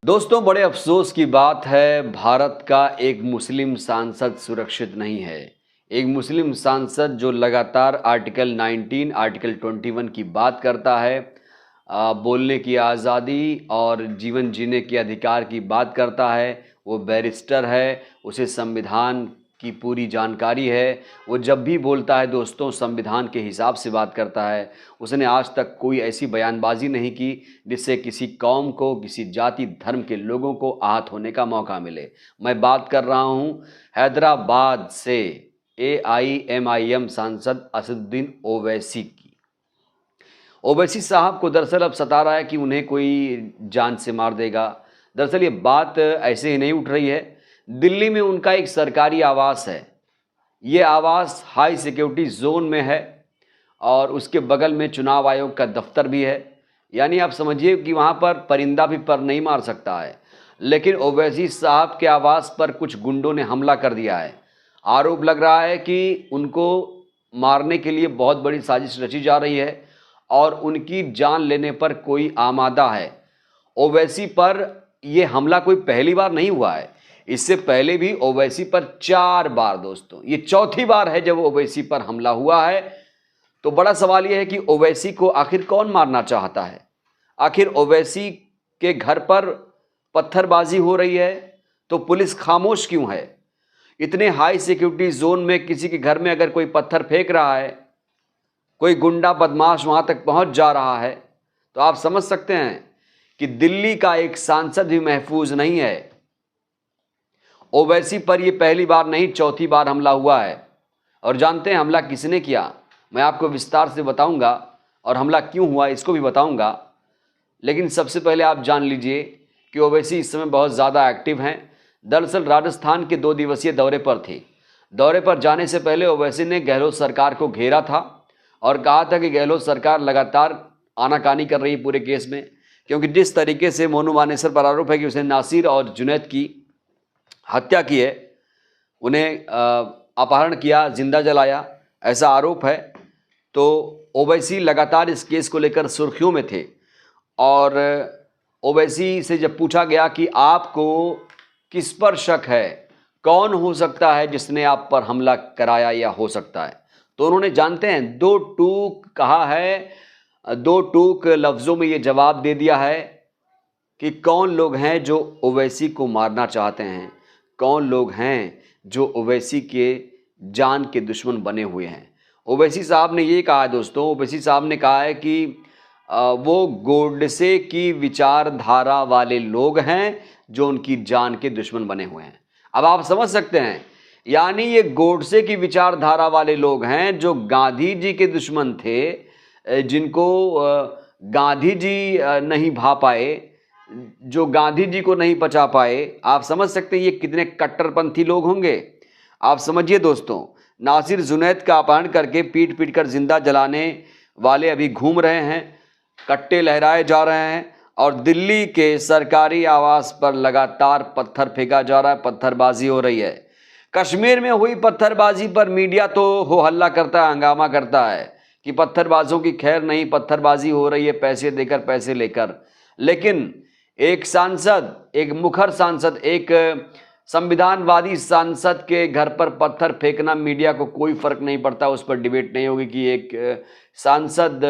दोस्तों, बड़े अफसोस की बात है, भारत का एक मुस्लिम सांसद सुरक्षित नहीं है। एक मुस्लिम सांसद जो लगातार आर्टिकल 19, आर्टिकल 21 की बात करता है, बोलने की आज़ादी और जीवन जीने के अधिकार की बात करता है। वो बैरिस्टर है, उसे संविधान की पूरी जानकारी है। वो जब भी बोलता है दोस्तों, संविधान के हिसाब से बात करता है। उसने आज तक कोई ऐसी बयानबाजी नहीं की जिससे किसी कौम को, किसी जाति धर्म के लोगों को आहत होने का मौका मिले। मैं बात कर रहा हूँ हैदराबाद से AIMIM सांसद असदुद्दीन ओवैसी की। ओवैसी साहब को दरअसल अब सता रहा है कि उन्हें कोई जान से मार देगा। दरअसल ये बात ऐसे ही नहीं उठ रही है। दिल्ली में उनका एक सरकारी आवास है। ये आवास हाई सिक्योरिटी जोन में है और उसके बगल में चुनाव आयोग का दफ्तर भी है। यानी आप समझिए कि वहाँ पर परिंदा भी पर नहीं मार सकता है। लेकिन ओवैसी साहब के आवास पर कुछ गुंडों ने हमला कर दिया है। आरोप लग रहा है कि उनको मारने के लिए बहुत बड़ी साजिश रची जा रही है और उनकी जान लेने पर कोई आमादा है। ओवैसी पर यह हमला कोई पहली बार नहीं हुआ है। इससे पहले भी ओवैसी पर 4 बार, दोस्तों ये चौथी बार है जब ओवैसी पर हमला हुआ है। तो बड़ा सवाल यह है कि ओवैसी को आखिर कौन मारना चाहता है? आखिर ओवैसी के घर पर पत्थरबाजी हो रही है तो पुलिस खामोश क्यों है? इतने हाई सिक्योरिटी जोन में किसी के घर में अगर कोई पत्थर फेंक रहा है, कोई गुंडा बदमाश वहां तक पहुंच जा रहा है, तो आप समझ सकते हैं कि दिल्ली का एक सांसद भी महफूज नहीं है। ओवैसी पर यह पहली बार नहीं, चौथी बार हमला हुआ है। और जानते हैं हमला किसने किया? मैं आपको विस्तार से बताऊंगा और हमला क्यों हुआ इसको भी बताऊंगा। लेकिन सबसे पहले आप जान लीजिए कि ओवैसी इस समय बहुत ज़्यादा एक्टिव हैं। दरअसल राजस्थान के 2 दिवसीय दौरे पर थे। दौरे पर जाने से पहले ओवैसी ने गहलोत सरकार को घेरा था और कहा था कि गहलोत सरकार लगातार आनाकानी कर रही है पूरे केस में, क्योंकि जिस तरीके से मोनू मानेसर पर आरोप है कि उसने नासिर और जुनैद की हत्या की है, उन्हें अपहरण किया, जिंदा जलाया, ऐसा आरोप है। तो ओवैसी लगातार इस केस को लेकर सुर्खियों में थे और ओवैसी से जब पूछा गया कि आपको किस पर शक है, कौन हो सकता है जिसने आप पर हमला कराया या हो सकता है, तो उन्होंने जानते हैं 2 टूक कहा है, 2 टूक लफ्ज़ों में ये जवाब दे दिया है कि कौन लोग हैं जो ओवैसी को मारना चाहते हैं, कौन लोग हैं जो ओवैसी के जान के दुश्मन बने हुए हैं। ओवैसी साहब ने ये कहा है दोस्तों, ओवैसी साहब ने कहा है कि वो गोडसे की विचारधारा वाले लोग हैं जो उनकी जान के दुश्मन बने हुए हैं। अब आप समझ सकते हैं, यानी ये गोडसे की विचारधारा वाले लोग हैं जो गांधी जी के दुश्मन थे, जिनको गांधी जी नहीं भा पाए, जो गांधी जी को नहीं पचा पाए। आप समझ सकते हैं ये कितने कट्टरपंथी लोग होंगे। आप समझिए दोस्तों, नासिर जुनैद का अपहरण करके पीट पीट कर जिंदा जलाने वाले अभी घूम रहे हैं, कट्टे लहराए जा रहे हैं और दिल्ली के सरकारी आवास पर लगातार पत्थर फेंका जा रहा है, पत्थरबाजी हो रही है। कश्मीर में हुई पत्थरबाजी पर मीडिया तो हो हल्ला करता है, हंगामा करता है कि पत्थरबाजों की खैर नहीं, पत्थरबाजी हो रही है पैसे देकर, पैसे लेकर। लेकिन एक सांसद, एक मुखर सांसद, एक संविधानवादी सांसद के घर पर पत्थर फेंकना मीडिया को कोई फर्क नहीं पड़ता। उस पर डिबेट नहीं होगी कि एक सांसद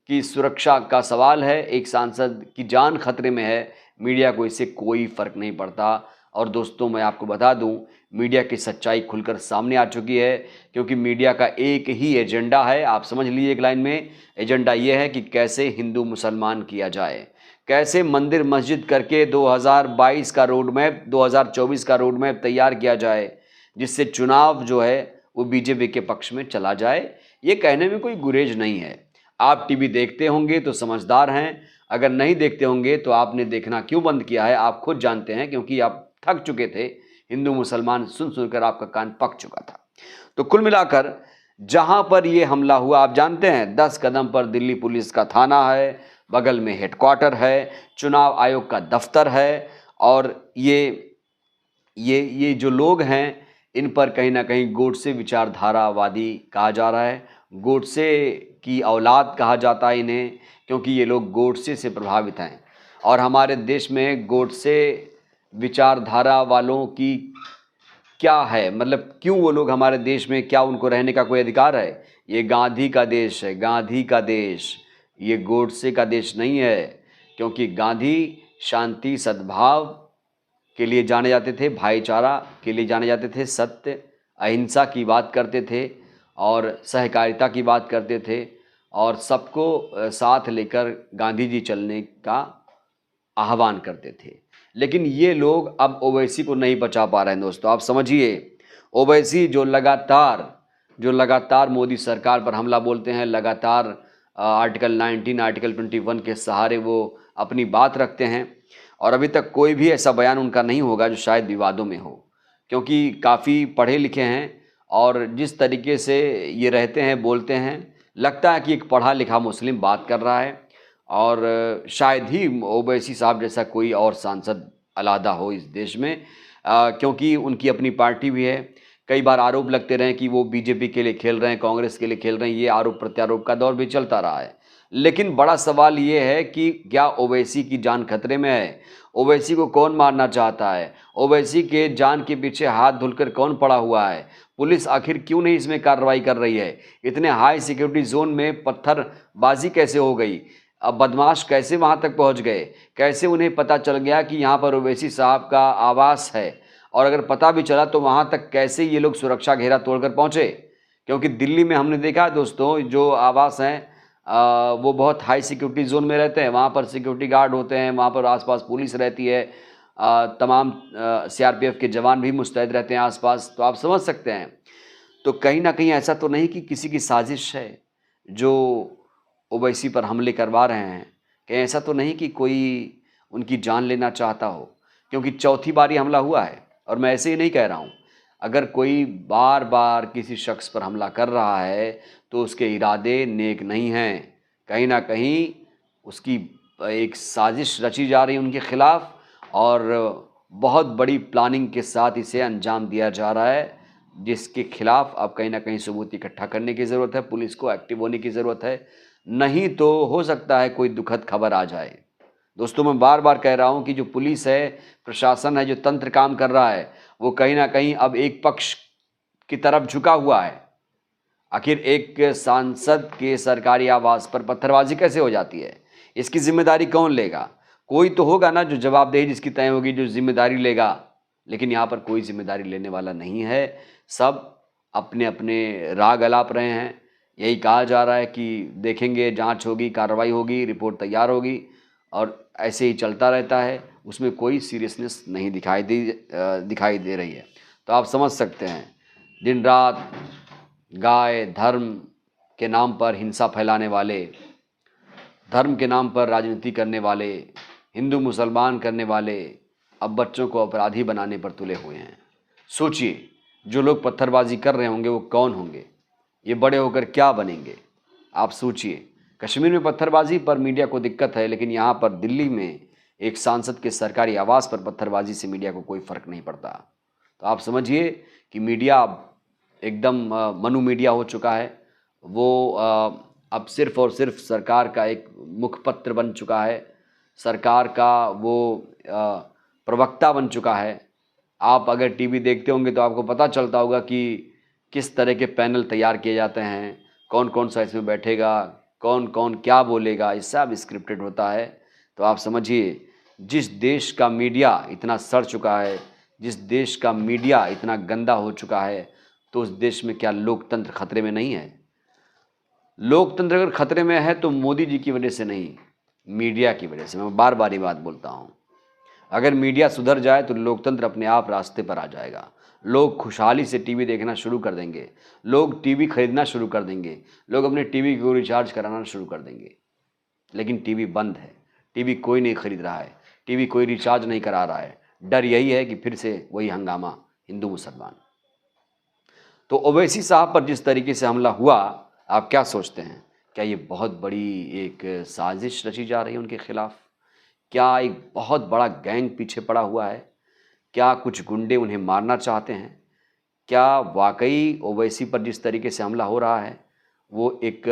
की सुरक्षा का सवाल है, एक सांसद की जान खतरे में है, मीडिया को इससे कोई फर्क नहीं पड़ता। और दोस्तों मैं आपको बता दूं, मीडिया की सच्चाई खुलकर सामने आ चुकी है, क्योंकि मीडिया का एक ही एजेंडा है। आप समझ लीजिए एक लाइन में, एजेंडा यह है कि कैसे हिंदू मुसलमान किया जाए, कैसे मंदिर मस्जिद करके 2022 का रोड मैप, 2024 का रोड मैप तैयार किया जाए, जिससे चुनाव जो है वो बीजेपी के पक्ष में चला जाए। ये कहने में कोई गुरेज नहीं है। आप टीवी देखते होंगे तो समझदार हैं, अगर नहीं देखते होंगे तो आपने देखना क्यों बंद किया है आप खुद जानते हैं, क्योंकि आप थक चुके थे। हिंदू मुसलमान सुन सुनकर आपका कान पक चुका था। तो कुल मिलाकर जहां पर यह हमला हुआ, आप जानते हैं 10 कदम पर दिल्ली पुलिस का थाना है, बगल में हेडक्वार्टर है, चुनाव आयोग का दफ्तर है और ये जो लोग हैं इन पर कहीं ना कहीं गोडसे विचारधारावादी कहा जा रहा है, गोडसे की औलाद कहा जाता है इन्हें, क्योंकि ये लोग गोडसे से प्रभावित हैं। और हमारे देश में गोडसे विचारधारा वालों की क्या है, मतलब क्यों वो लोग हमारे देश में, क्या उनको रहने का कोई अधिकार है? ये गांधी का देश है, गांधी का देश, ये गोडसे का देश नहीं है। क्योंकि गांधी शांति सद्भाव के लिए जाने जाते थे, भाईचारा के लिए जाने जाते थे, सत्य अहिंसा की बात करते थे और सहकारिता की बात करते थे और सबको साथ लेकर गांधी जी चलने का आह्वान करते थे। लेकिन ये लोग अब ओवैसी को नहीं बचा पा रहे हैं दोस्तों। आप समझिए, ओवैसी जो लगातार मोदी सरकार पर हमला बोलते हैं, लगातार आर्टिकल 19, आर्टिकल 21 के सहारे वो अपनी बात रखते हैं और अभी तक कोई भी ऐसा बयान उनका नहीं होगा जो शायद विवादों में हो, क्योंकि काफ़ी पढ़े लिखे हैं और जिस तरीके से ये रहते हैं, बोलते हैं, लगता है कि एक पढ़ा लिखा मुस्लिम बात कर रहा है और शायद ही ओवैसी साहब जैसा कोई और सांसद अलहदा हो इस देश में, क्योंकि उनकी अपनी पार्टी भी है। कई बार आरोप लगते रहे कि वो बीजेपी के लिए खेल रहे हैं, कांग्रेस के लिए खेल रहे हैं, ये आरोप प्रत्यारोप का दौर भी चलता रहा है। लेकिन बड़ा सवाल ये है कि क्या ओवैसी की जान खतरे में है? ओवैसी को कौन मारना चाहता है? ओवैसी के जान के पीछे हाथ धुलकर कौन पड़ा हुआ है? पुलिस आखिर क्यों नहीं इसमें कार्रवाई कर रही है? इतने हाई सिक्योरिटी जोन में पत्थरबाजी कैसे हो गई? अब बदमाश कैसे वहाँ तक पहुँच गए? कैसे उन्हें पता चल गया कि यहाँ पर ओवैसी साहब का आवास है? और अगर पता भी चला तो वहाँ तक कैसे ये लोग सुरक्षा घेरा तोड़कर पहुँचे? क्योंकि दिल्ली में हमने देखा दोस्तों, जो आवास हैं वो बहुत हाई सिक्योरिटी जोन में रहते हैं। वहाँ पर सिक्योरिटी गार्ड होते हैं, वहाँ पर आसपास पुलिस रहती है, तमाम सीआरपीएफ के जवान भी मुस्तैद रहते हैं आसपास। तो आप समझ सकते हैं। तो कहीं ना कहीं ऐसा तो नहीं कि किसी की साजिश है जो ओवैसी पर हमले करवा रहे हैं? कहीं ऐसा तो नहीं कि कोई उनकी जान लेना चाहता हो? क्योंकि चौथी बार ये हमला हुआ है और मैं ऐसे ही नहीं कह रहा हूँ। अगर कोई बार बार किसी शख्स पर हमला कर रहा है तो उसके इरादे नेक नहीं हैं। कहीं ना कहीं उसकी एक साजिश रची जा रही है उनके खिलाफ और बहुत बड़ी प्लानिंग के साथ इसे अंजाम दिया जा रहा है, जिसके खिलाफ अब कहीं ना कहीं सबूत इकट्ठा करने की ज़रूरत है, पुलिस को एक्टिव होने की ज़रूरत है। नहीं तो हो सकता है कोई दुखद खबर आ जाए। दोस्तों, मैं बार बार कह रहा हूं कि जो पुलिस है, प्रशासन है, जो तंत्र काम कर रहा है, वो कहीं ना कहीं अब एक पक्ष की तरफ झुका हुआ है। आखिर एक सांसद के सरकारी आवास पर पत्थरबाजी कैसे हो जाती है? इसकी जिम्मेदारी कौन लेगा? कोई तो होगा ना जो जवाबदेही जिसकी तय होगी, जो जिम्मेदारी लेगा। लेकिन यहाँ पर कोई जिम्मेदारी लेने वाला नहीं है। सब अपने अपने राग अलाप रहे हैं। यही कहा जा रहा है कि देखेंगे, जांच होगी, कार्रवाई होगी, रिपोर्ट तैयार होगी और ऐसे ही चलता रहता है। उसमें कोई सीरियसनेस नहीं दिखाई दे रही है। तो आप समझ सकते हैं, दिन रात गाय धर्म के नाम पर हिंसा फैलाने वाले, धर्म के नाम पर राजनीति करने वाले, हिंदू मुसलमान करने वाले अब बच्चों को अपराधी बनाने पर तुले हुए हैं। सोचिए, जो लोग पत्थरबाजी कर रहे होंगे वो कौन होंगे? ये बड़े होकर क्या बनेंगे? आप सोचिए। कश्मीर में पत्थरबाजी पर मीडिया को दिक्कत है, लेकिन यहाँ पर दिल्ली में एक सांसद के सरकारी आवास पर पत्थरबाजी से मीडिया को कोई फर्क नहीं पड़ता। तो आप समझिए कि मीडिया एकदम मनु मीडिया हो चुका है। वो अब सिर्फ और सिर्फ सरकार का एक मुखपत्र बन चुका है, सरकार का वो प्रवक्ता बन चुका है। आप अगर टीवी देखते होंगे तो आपको पता चलता होगा कि किस तरह के पैनल तैयार किए जाते हैं, कौन कौन सा इसमें बैठेगा, कौन कौन क्या बोलेगा, ये सब स्क्रिप्टेड होता है। तो आप समझिए, जिस देश का मीडिया इतना सड़ चुका है, जिस देश का मीडिया इतना गंदा हो चुका है, तो उस देश में क्या लोकतंत्र खतरे में नहीं है? लोकतंत्र अगर खतरे में है तो मोदी जी की वजह से नहीं, मीडिया की वजह से। मैं बार बार ये बात बोलता हूँ। अगर मीडिया सुधर जाए तो लोकतंत्र अपने आप रास्ते पर आ जाएगा। लोग खुशहाली से टीवी देखना शुरू कर देंगे, लोग टीवी खरीदना शुरू कर देंगे, लोग अपने टीवी को रिचार्ज कराना शुरू कर देंगे। लेकिन टीवी बंद है, टीवी कोई नहीं खरीद रहा है, टीवी कोई रिचार्ज नहीं करा रहा है। डर यही है कि फिर से वही हंगामा, हिंदू मुसलमान। तो ओवैसी साहब पर जिस तरीके से हमला हुआ, आप क्या सोचते हैं? क्या ये बहुत बड़ी एक साजिश रची जा रही है उनके खिलाफ? क्या एक बहुत बड़ा गैंग पीछे पड़ा हुआ है? क्या कुछ गुंडे उन्हें मारना चाहते हैं? क्या वाकई ओवैसी पर जिस तरीके से हमला हो रहा है वो एक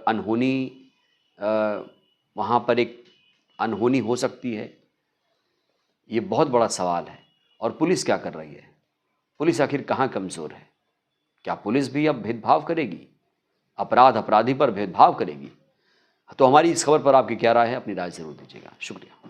अनहोनी वहाँ पर एक अनहोनी हो सकती है? ये बहुत बड़ा सवाल है। और पुलिस क्या कर रही है? पुलिस आखिर कहाँ कमज़ोर है? क्या पुलिस भी अब भेदभाव करेगी? अपराधी पर भेदभाव करेगी? तो हमारी इस खबर पर आपकी क्या राय है? अपनी राय ज़रूर दीजिएगा। शुक्रिया।